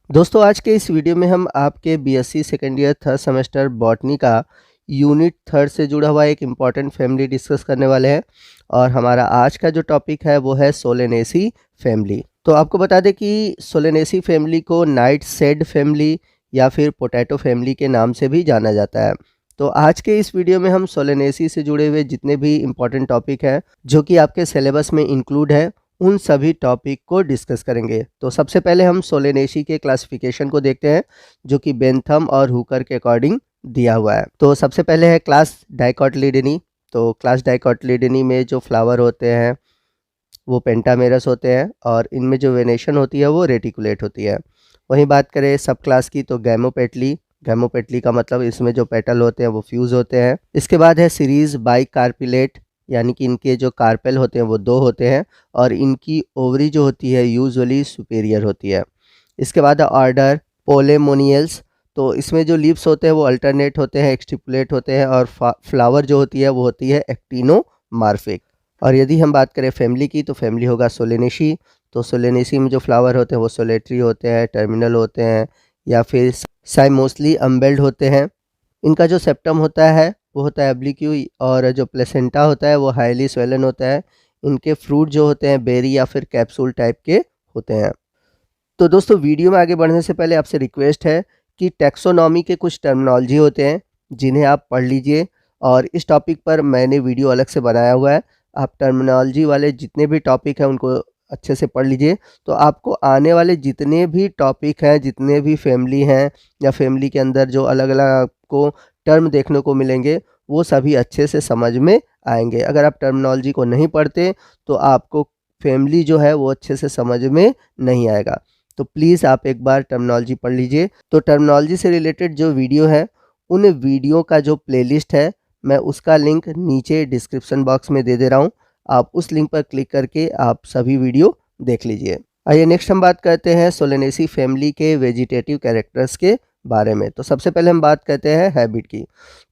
दोस्तों आज के इस वीडियो में हम आपके BSc second year third semester botany का यूनिट थर्ड से जुड़ा हुआ एक इम्पॉर्टेंट फैमिली डिस्कस करने वाले हैं। और हमारा आज का जो टॉपिक है वो है सोलेनेसी फैमिली। तो आपको बता दें कि सोलेनेसी फैमिली को नाइट सेड फैमिली या फिर पोटैटो फैमिली के नाम से भी जाना जाता है। तो आज के इस वीडियो में हम सोलेनेसी से जुड़े हुए जितने भी इम्पॉर्टेंट टॉपिक हैं जो कि आपके सिलेबस में इंक्लूड है उन सभी टॉपिक को डिस्कस करेंगे। तो सबसे पहले हम सोलेनेसी के क्लासिफिकेशन को देखते हैं जो कि बेंथम और हुकर के अकॉर्डिंग दिया हुआ है। तो सबसे पहले है क्लास डाइकोटिलीडनी। तो क्लास डाइकोटिलीडनी में जो फ्लावर होते हैं वो पेंटामेरस होते हैं और इनमें जो वेनेशन होती है वो रेटिकुलेट होती है। वहीं बात करें सब क्लास की तो गैमोपेटली। गैमोपेटली का मतलब इसमें जो पेटल होते हैं वो फ्यूज़ होते हैं। इसके बाद है सीरीज़ बाई कार्पिलेट, यानी कि इनके जो कार्पेल होते हैं वो दो होते हैं और इनकी ओवरी जो होती है यूजुअली सुपेरियर होती है। इसके बाद है ऑर्डर पोलेमोनियल्स। तो इसमें जो लीव्स होते हैं वो अल्टरनेट होते हैं, एक्सटिपुलेट होते हैं और फ्लावर जो होती है वो होती है एक्टिनोमार्फिक। और यदि हम बात करें फैमिली की तो फैमिली होगा सोलेनेसी। तो सोलेनेसी में जो फ्लावर होते हैं वो सोलेटरी होते हैं, टर्मिनल होते हैं या फिर साइमोसली अम्बेल्ड होते हैं। इनका जो सेप्टम होता है वो होता है एब्लिक्यू और जो प्लेसेंटा होता है वो हाईली स्वेलन होता है। इनके फ्रूट जो होते हैं बेरी या फिर कैप्सूल टाइप के होते हैं। तो दोस्तों वीडियो में आगे बढ़ने से पहले आपसे रिक्वेस्ट है कि टैक्सोनॉमी के कुछ टर्मिनोलॉजी होते हैं जिन्हें आप पढ़ लीजिए और इस टॉपिक पर मैंने वीडियो अलग से बनाया हुआ है। आप टर्मिनोलॉजी वाले जितने भी टॉपिक हैं उनको अच्छे से पढ़ लीजिए, तो आपको आने वाले जितने भी टॉपिक हैं, जितने भी फैमिली हैं या फैमिली के अंदर जो अलग अलग आपको टर्म देखने को मिलेंगे वो सभी अच्छे से समझ में आएंगे। अगर आप टर्मिनोलॉजी को नहीं पढ़ते तो आपको फैमिली जो है वो अच्छे से समझ में नहीं आएगा। तो प्लीज़ आप एक बार टर्मिनोलॉजी पढ़ लीजिए। तो टर्मिनोलॉजी से रिलेटेड जो वीडियो है उन वीडियो का जो प्लेलिस्ट है मैं उसका लिंक नीचे डिस्क्रिप्शन बॉक्स में दे रहा हूँ। आप उस लिंक पर क्लिक करके आप सभी वीडियो देख लीजिए। आइए नेक्स्ट हम बात करते हैं सोलेनेसी फैमिली के वेजिटेटिव कैरेक्टर्स के बारे में। तो सबसे पहले हम बात करते हैं हैबिट की।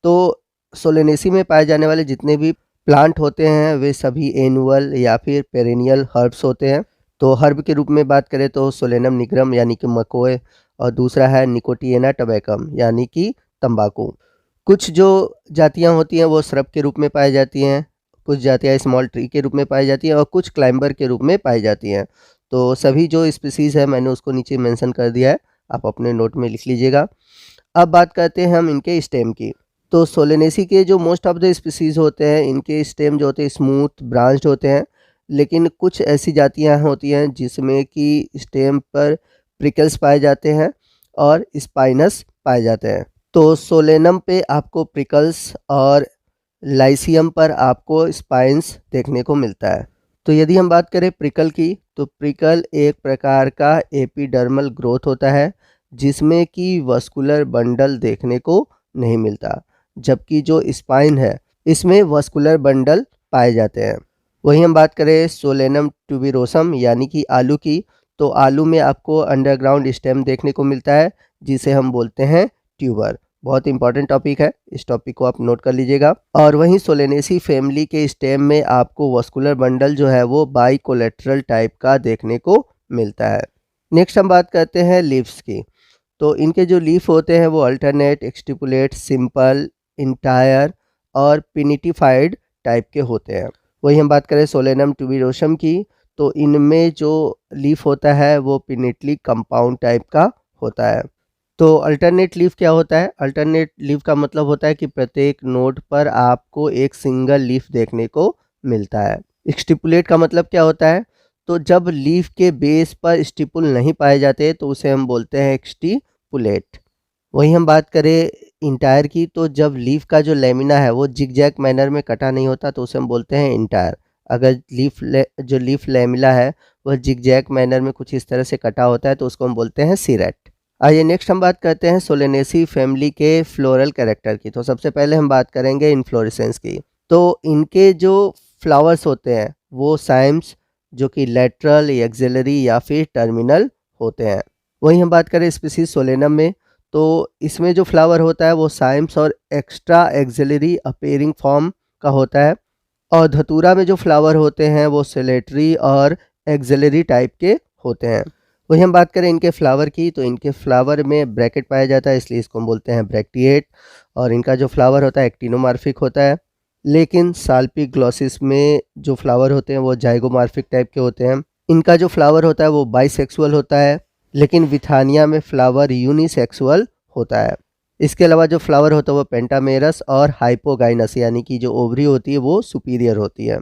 तो सोलेनेसी में पाए जाने वाले जितने भी प्लांट होते हैं वे सभी एनुअल या फिर पेरेनियल हर्ब्स होते हैं। तो हर्ब के रूप में बात करें तो सोलेनम निग्रम यानी कि मकोय और दूसरा है निकोटिएना टबैकम यानी कि तंबाकू। कुछ जो जातियां होती हैं वो श्रब के रूप में पाई जाती हैं, कुछ जातियां स्मॉल ट्री के रूप में पाई जाती हैं और कुछ क्लाइंबर के रूप में पाई जाती हैं। तो सभी जो स्पीसीज़ है मैंने उसको नीचे मेंशन कर दिया है, आप अपने नोट में लिख लीजिएगा। अब बात करते हैं हम इनके स्टेम की। तो सोलेनेसी के जो मोस्ट ऑफ द स्पीसीज़ होते हैं इनके स्टेम जो होते हैं स्मूथ ब्रांच्ड होते हैं, लेकिन कुछ ऐसी जातियां होती हैं जिसमें कि स्टेम पर प्रिकल्स पाए जाते हैं और स्पाइनस पाए जाते हैं। तो सोलेनम पे आपको प्रिकल्स और लाइसियम पर आपको स्पाइंस देखने को मिलता है। तो यदि हम बात करें प्रिकल की तो प्रिकल एक प्रकार का एपिडर्मल ग्रोथ होता है जिसमें कि वस्कुलर बंडल देखने को नहीं मिलता, जबकि जो स्पाइन है इसमें वस्कुलर बंडल पाए जाते हैं। वहीं हम बात करें सोलेनम ट्यूबिरोसम यानी कि आलू की, तो आलू में आपको अंडरग्राउंड स्टेम देखने को मिलता है जिसे हम बोलते हैं ट्यूबर। बहुत इंपॉर्टेंट टॉपिक है, इस टॉपिक को आप नोट कर लीजिएगा। और वहीं सोलेनेसी फैमिली के स्टेम में आपको वस्कुलर बंडल जो है वो बाइकोलेटरल टाइप का देखने को मिलता है। नेक्स्ट हम बात करते हैं लीव्स की। तो इनके जो लीफ होते हैं वो अल्टरनेट, एक्सटिपुलेट, सिंपल, इंटायर और पिनिटिफाइड टाइप के होते हैं। वही हम बात करें सोलेनम ट्यूबिरोसम की, तो इनमें जो लीफ होता है वो पिनिटली कंपाउंड टाइप का होता है। तो अल्टरनेट लीफ क्या होता है? अल्टरनेट लीफ का मतलब होता है कि प्रत्येक नोड पर आपको एक सिंगल लीफ देखने को मिलता है। स्टिपुलेट का मतलब क्या होता है? तो जब लीफ के बेस पर स्टिपुल नहीं पाए जाते तो उसे हम बोलते हैं एक्सटिपुलेट। वहीं हम बात करें इंटायर की, तो जब लीफ का जो लेमिना है वो जिगजैग मैनर में कटा नहीं होता तो उसे हम बोलते हैं इंटायर। अगर जो लीफ लेमिना है वह जिगजैग मैनर में कुछ इस तरह से कटा होता है तो उसको हम बोलते हैं सीरेट। आइए नेक्स्ट हम बात करते हैं सोलेनेसी फैमिली के फ्लोरल कैरेक्टर की। तो सबसे पहले हम बात करेंगे इन्फ्लोरेसेंस की। तो इनके जो फ्लावर्स होते हैं वो साइम्स जो कि लेटरल, एक्सिलरी या फिर टर्मिनल होते हैं। वहीं हम बात करें स्पीसीज सोलेनम में, तो इसमें जो फ्लावर होता है वो साइम्स और एक्स्ट्रा एक्सिलरी अपेयरिंग फॉर्म का होता है। और धतूरा में जो फ्लावर होते हैं वो सेलेटरी और एक्सिलरी टाइप के होते हैं। वही हम बात करें इनके फ्लावर की, तो इनके फ्लावर में ब्रैकेट पाया जाता है, इसलिए इसको हम बोलते हैं ब्रैक्टिएट। और इनका जो फ्लावर होता है एक्टिनोमॉर्फिक होता है। लेकिन साल्पिग्लॉसिस में जो फ्लावर होते हैं वो जाइगोमॉर्फिक टाइप के होते हैं। इनका जो फ्लावर होता है वो बाइसेक्सुअल होता है, लेकिन विथानिया में फ्लावर यूनिसेक्सुअल होता है। इसके अलावा जो फ्लावर होता है वो पेंटामेरस और हाइपोगाइनस, यानी कि जो ओवरी होती है वो सुपीरियर होती है।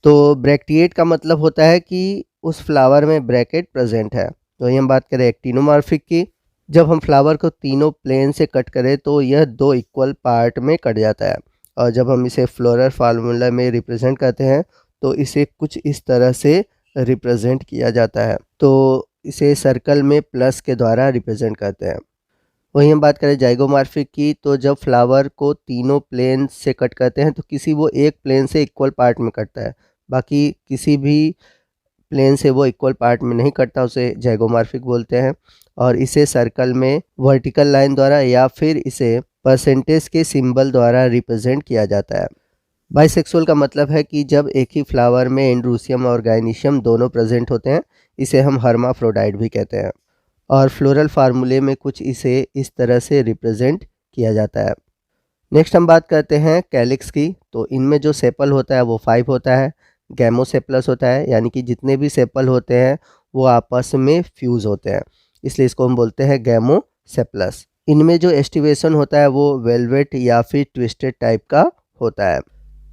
तो ब्रैक्टिएट का मतलब होता है कि उस फ्लावर में ब्रैकेट प्रेजेंट है। तो ये हम बात करें एक्टिनोमॉर्फिक की, जब हम फ्लावर को तीनों प्लेन से कट करें तो यह 2 इक्वल पार्ट में कट जाता है। और जब हम इसे फ्लोरल फार्मूला में रिप्रेजेंट करते हैं तो इसे कुछ इस तरह से रिप्रेजेंट किया जाता है। तो इसे सर्कल में प्लस के द्वारा रिप्रेजेंट करते हैं। वहीं हम बात करें जाइगोमॉर्फिक की, तो जब फ्लावर को तीनों प्लेन से कट करते हैं तो किसी वो एक प्लेन से इक्वल पार्ट में कटता है, बाकी किसी भी प्लेन से वो इक्वल पार्ट में नहीं कटता, उसे जाइगोमॉर्फिक बोलते हैं। और इसे सर्कल में वर्टिकल लाइन द्वारा या फिर इसे परसेंटेज के सिंबल द्वारा रिप्रेजेंट किया जाता है। बाइसेक्सुअल का मतलब है कि जब एक ही फ्लावर में एंड्रूसियम और गाइनीशियम दोनों प्रेजेंट होते हैं, इसे हम हर्माफ्रोडाइट भी कहते हैं। और फ्लोरल फार्मूले में कुछ इसे इस तरह से रिप्रेजेंट किया जाता है। नेक्स्ट हम बात करते हैं कैलिक्स की, तो इनमें जो सेपल होता है वो 5 होता है। गैमोसेपलस होता है, यानी कि जितने भी सेपल होते हैं वो आपस में फ्यूज़ होते हैं, इसलिए इसको हम बोलते हैं गैमोसेपलस। इनमें जो एस्टिवेशन होता है वो वेलवेट या फिर ट्विस्टेड टाइप का होता है।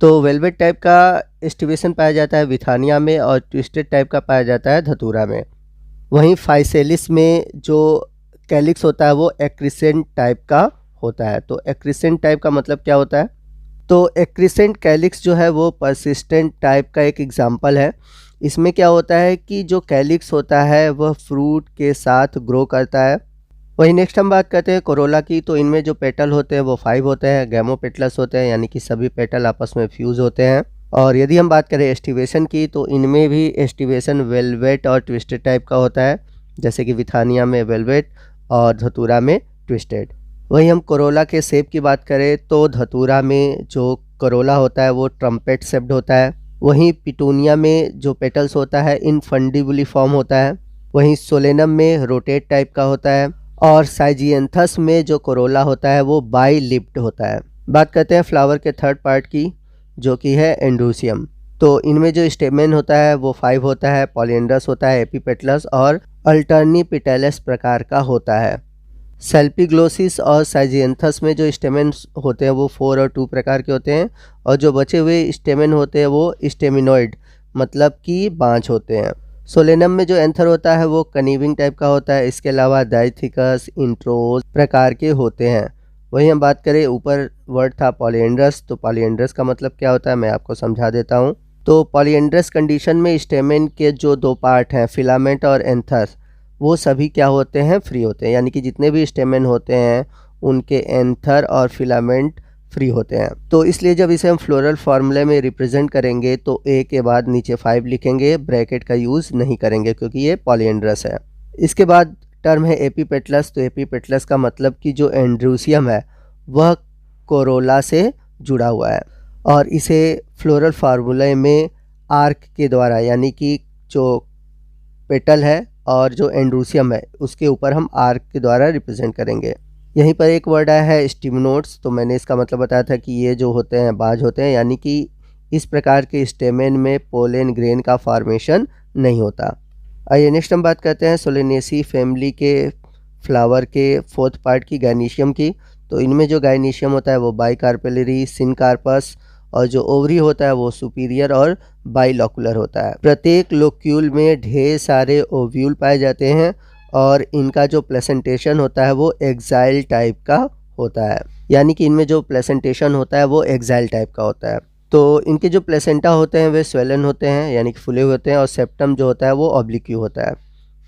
तो वेलवेट टाइप का एस्टिवेशन पाया जाता है विथानिया में और ट्विस्टेड टाइप का पाया जाता है धतूरा में। वहीं फाइसेलिस में जो कैलिक्स होता है वो एक्रिसेंट टाइप का होता है। तो एक्रिसेंट टाइप का मतलब क्या होता है? तो एक्रिसेंट कैलिक्स जो है वो परसिस्टेंट टाइप का एक एग्जाम्पल है। इसमें क्या होता है कि जो कैलिक्स होता है वह फ्रूट के साथ ग्रो करता है। वहीं नेक्स्ट हम बात करते हैं कोरोला की, तो इनमें जो पेटल होते हैं वो 5 होते हैं, गैमोपेटलस होते हैं, यानी कि सभी पेटल आपस में फ्यूज होते हैं। और यदि हम बात करें एस्टिवेशन की, तो इनमें भी एस्टिवेशन वेलवेट और ट्विस्टेड टाइप का होता है, जैसे कि विथानिया में वेलवेट और धतूरा में ट्विस्टेड। वहीं हम कोरोला के शेप की बात करें तो धतूरा में जो कोरोला होता है वो ट्रम्पेट शेप्ड होता है। वहीं पिटूनिया में जो पेटल्स होता है इनफंडिबुली फॉर्म होता है। वहीं सोलेनम में रोटेट टाइप का होता है। और साइजियंथस में जो कोरोला होता है वो बाई लिप्ड होता है। बात करते हैं फ्लावर के थर्ड पार्ट की, जो कि है एंड्रूसियम। तो इनमें जो स्टेमेन होता है वो 5 होता है, पॉलिएंड्रस होता है, एपीपेटलस और अल्टर्नी पिटेलस प्रकार का होता है। सेल्पिग्लोसिस और साइजियंथस में जो स्टेमेन होते हैं वो 4 और 2 प्रकार के होते हैं। और जो बचे हुए स्टेमेन होते हैं वो स्टेमिनोइड मतलब कि बांझ होते हैं। सोलेनम में जो एंथर होता है वो कनीविंग टाइप का होता है। इसके अलावा डाइथिकस, इंट्रोज प्रकार के होते हैं। वहीं हम बात करें, ऊपर वर्ड था पॉलिएंड्रस, तो पॉलिएंड्रस का मतलब क्या होता है मैं आपको समझा देता हूँ। तो पॉलिएंड्रस कंडीशन में स्टेमेन के जो 2 पार्ट हैं फिलामेंट और एंथर, वो सभी क्या होते हैं? फ्री होते हैं, यानी कि जितने भी स्टेमेन होते हैं उनके एंथर और फिलामेंट फ्री होते हैं। तो इसलिए जब इसे हम फ्लोरल फार्मूले में रिप्रेजेंट करेंगे तो ए के बाद नीचे 5 लिखेंगे, ब्रैकेट का यूज़ नहीं करेंगे क्योंकि ये पॉलिएंड्रस है। इसके बाद टर्म है एपीपेटलस। तो एपीपेटलस का मतलब कि जो एंड्रूसियम है वह कोरोला से जुड़ा हुआ है और इसे फ्लोरल फार्मूले में आर्क के द्वारा, यानी कि जो पेटल है और जो एंड्रूसियम है उसके ऊपर हम आर्क के द्वारा रिप्रेजेंट करेंगे। यहीं पर एक वर्ड आया है स्टिमनोड्स, तो मैंने इसका मतलब बताया था कि ये जो होते हैं बाज होते हैं, यानी कि इस प्रकार के स्टेमेन में पोलन ग्रेन का फॉर्मेशन नहीं होता। आइए नेक्स्ट हम बात करते हैं सोलेनेसी फैमिली के फ्लावर के 4th पार्ट की, गायनीशियम की। तो इनमें जो गायनीशियम होता है वो बाइकार्पेलरी, सिनकार्पस और जो ओवरी होता है वो सुपीरियर और बाइलोकुलर होता है। प्रत्येक लोक्यूल में ढेर सारे ओव्यूल पाए जाते हैं और इनका जो प्लेसेंटेशन होता है वो एक्साइल टाइप का होता है, यानी कि इनमें जो प्लेसेंटेशन होता है वो एक्साइल टाइप का होता है। तो इनके जो प्लेसेंटा होते हैं वे स्वेलन होते हैं, यानी कि फुले होते हैं, और सेप्टम जो होता है वो ऑब्लिक्यू होता है।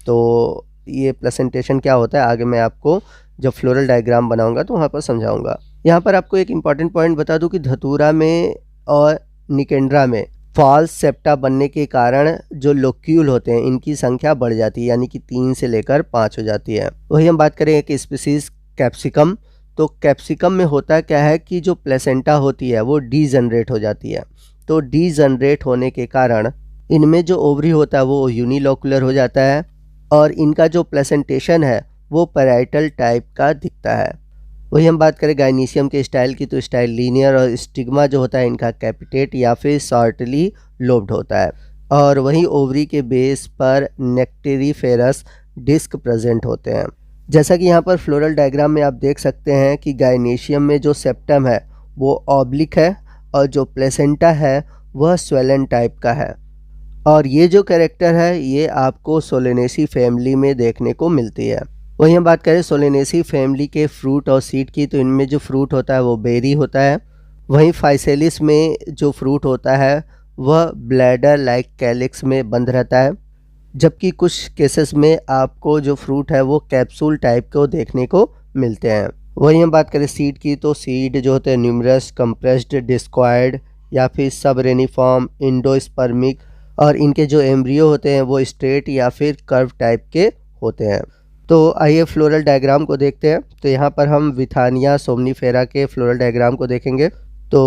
तो ये प्लेसेंटेशन क्या होता है आगे मैं आपको जब फ्लोरल डायग्राम बनाऊंगा तो वहाँ पर समझाऊंगा। यहाँ पर आपको एक इम्पॉर्टेंट पॉइंट बता दूं कि धतूरा में और निकेंड्रा में फॉल्स सेप्टा बनने के कारण जो लोक्यूल होते हैं इनकी संख्या बढ़ जाती है, यानी कि 3 से लेकर 5 हो जाती है। वही हम बात करें एक स्पीसीज कैप्सिकम। तो कैप्सिकम में होता क्या है कि जो प्लेसेंटा होती है वो डीजनरेट हो जाती है। तो डीजनरेट होने के कारण इनमें जो ओवरी होता है वो यूनिलोकुलर हो जाता है और इनका जो प्लेसेंटेशन है वो पैराइटल टाइप का दिखता है। वही हम बात करें गाइनीशियम के स्टाइल की, तो स्टाइल लीनियर और स्टिग्मा जो होता है इनका कैपिटेट या फिर शॉर्टली लोब्ड होता है। और वहीं ओवरी के बेस पर नेक्टेरिफेरस डिस्क प्रेजेंट होते हैं। जैसा कि यहाँ पर फ्लोरल डायग्राम में आप देख सकते हैं कि गाइनीशियम में जो सेप्टम है वो ऑब्लिक है और जो प्लेसेंटा है वह स्वेलन टाइप का है। और ये जो कैरेक्टर है ये आपको सोलेनेसी फैमिली में देखने को मिलती है। वहीं हम बात करें सोलेनेसी फैमिली के फ्रूट और सीड की, तो इनमें जो फ्रूट होता है वो बेरी होता है। वहीं फाइसेलिस में जो फ्रूट होता है वह ब्लैडर लाइक कैलिक्स में बंद रहता है, जबकि कुछ केसेस में आपको जो फ्रूट है वो कैप्सूल टाइप को देखने को मिलते हैं। वहीं हम बात करें सीड की, तो सीड जो होते हैं न्यूमरस, कंप्रेस्ड, डिस्क्वायर्ड या फिर सब रेनिफॉर्म, इंडोस्पर्मिक, और इनके जो एम्ब्रियो होते हैं वो स्ट्रेट या फिर कर्व टाइप के होते हैं। तो आइए फ्लोरल डायग्राम को देखते हैं। तो यहाँ पर हम विथानिया सोमनीफेरा के फ्लोरल डायग्राम को देखेंगे। तो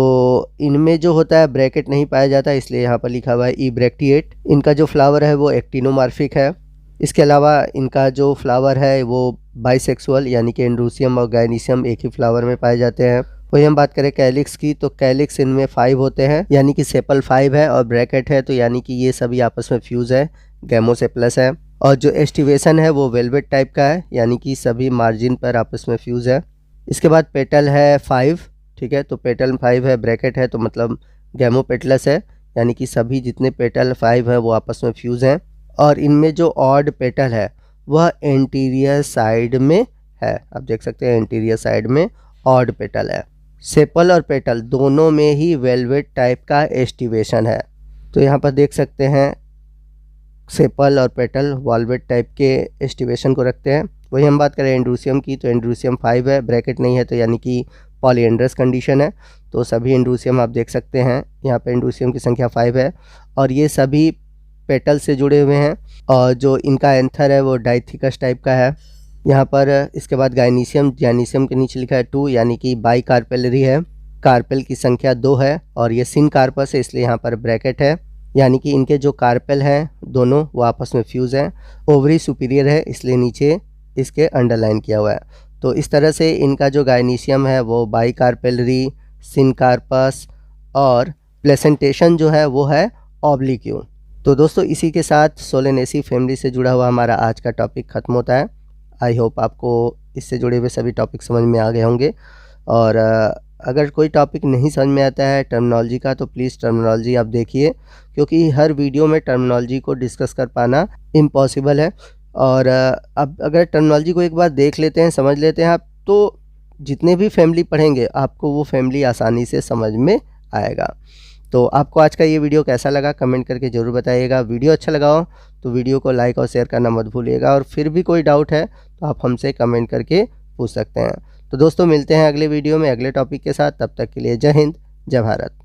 इनमें जो होता है ब्रैकेट नहीं पाया जाता, इसलिए यहाँ पर लिखा हुआ है इब्रैक्टिएट। इनका जो फ्लावर है वो एक्टिनोमार्फिक है। इसके अलावा इनका जो फ्लावर है वो बाइसेक्सुअल, यानी कि एंड्रूसियम और गाइनीशियम एक ही फ्लावर में पाए जाते हैं। वही हम बात करें कैलिक्स की, तो कैलिक्स इनमें 5 होते हैं, यानी कि सेपल 5 है, और ब्रैकेट है तो यानी कि ये सभी आपस में फ्यूज है, गैमोसेप्लस है। और जो एस्टिवेशन है वो वेलवेट टाइप का है, यानी कि सभी मार्जिन पर आपस में फ्यूज है। इसके बाद पेटल है 5, ठीक है, तो पेटल 5 है, ब्रैकेट है तो मतलब गैमोपेटलस है, यानी कि सभी जितने पेटल 5 है वो आपस में फ्यूज हैं। और इनमें जो ऑड पेटल है वह एंटीरियर साइड में है, आप देख सकते हैं एंटीरियर साइड में ऑड पेटल है। सेपल और पेटल दोनों में ही वेलवेट टाइप का एस्टिवेशन है। तो यहाँ पर देख सकते हैं सेपल और पेटल वॉल्वेट टाइप के एस्टिवेशन को रखते हैं। वही हम बात करें एंड्रूसियम की, तो एंड्रूसियम 5 है, ब्रैकेट नहीं है तो यानी कि पॉलीएंड्रस कंडीशन है। तो सभी एंड्रूसियम आप देख सकते हैं, यहाँ पे एंड्रूसियम की संख्या 5 है और ये सभी पेटल से जुड़े हुए हैं। और जो इनका एंथर है वो डाइथिकस टाइप का है। यहाँ पर इसके बाद गाइनीशियम के नीचे लिखा है 2, यानी कि बाई कार्पेलरी है, कार्पेल की संख्या 2 है और ये सिन कार्पस है, इसलिए यहाँ पर ब्रैकेट है, यानी कि इनके जो कार्पेल हैं दोनों वो आपस में फ्यूज हैं। ओवरी सुपीरियर है, इसलिए नीचे इसके अंडरलाइन किया हुआ है। तो इस तरह से इनका जो गाइनीशियम है वो बाई कार्पेलरी, सिन कार्पस और प्लेसेंटेशन जो है वो है ऑब्लिक्यू। तो दोस्तों इसी के साथ सोलेनेसी फैमिली से जुड़ा हुआ हमारा आज का टॉपिक ख़त्म होता है। आई होप आपको इससे जुड़े हुए सभी टॉपिक समझ में आ गए होंगे। और अगर कोई टॉपिक नहीं समझ में आता है टर्मिनोलॉजी का, तो प्लीज़ टर्मिनोलॉजी आप देखिए, क्योंकि हर वीडियो में टर्मिनोलॉजी को डिस्कस कर पाना इम्पॉसिबल है। और अब अगर टर्मिनोलॉजी को एक बार देख लेते हैं, समझ लेते हैं आप, तो जितने भी फैमिली पढ़ेंगे आपको वो फैमिली आसानी से समझ में आएगा। तो आपको आज का ये वीडियो कैसा लगा कमेंट करके ज़रूर बताइएगा। वीडियो अच्छा लगा हो तो वीडियो को लाइक और शेयर करना मत भूलिएगा, और फिर भी कोई डाउट है तो आप हमसे कमेंट करके पूछ सकते हैं। तो दोस्तों मिलते हैं अगले वीडियो में अगले टॉपिक के साथ, तब तक के लिए जय हिंद, जय भारत।